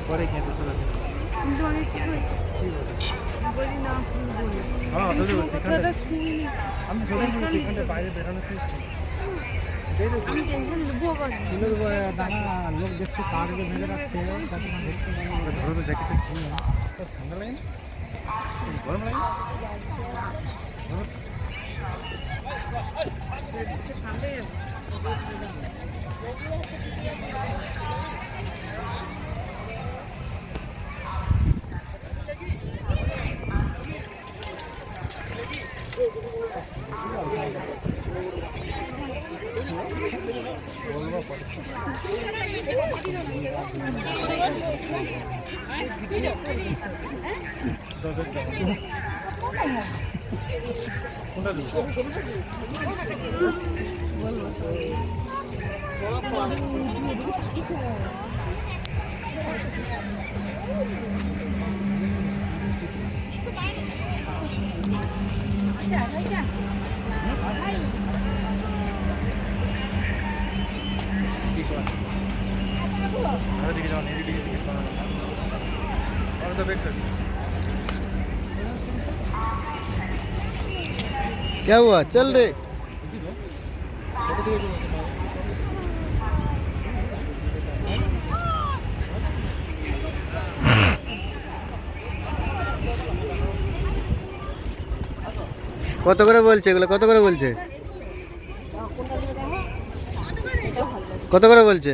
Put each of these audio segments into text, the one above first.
পরে খেতে চলে আসে। হ্যাঁ আমি সেখানে বাইরে বেরোনো দানা লোক দেখছে কার ভেজে রাখছে ধরো জ্যাকেটে ঠান্ডা লাগে না গরম লাগে क्या हुआ चल रे কত করে বলছে এগুলো কত করে বলছে কত করে বলছে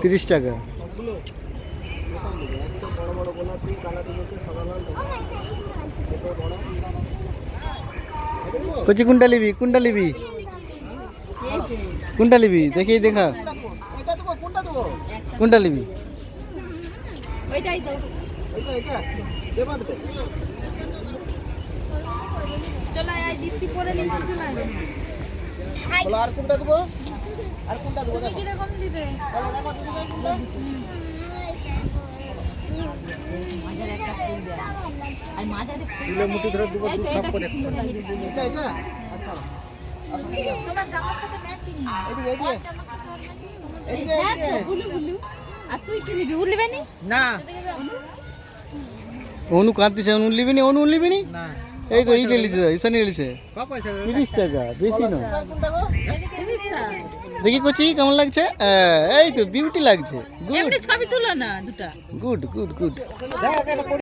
30 টাকা কচি কোনটা লিবি দেখি দেখা কোনটা লিবি আর কোনটা দেবো মুঠি ধরে দেবো না অনু কাঁদতেছে অনু লিবি না এই তো এইটা লিছে ঈশানি লিছে 30 টাকা বেশি না দেখি কচি কেমন লাগছে এই তো বিউটি লাগছে গুড ছবি তুলো না দুটো গুড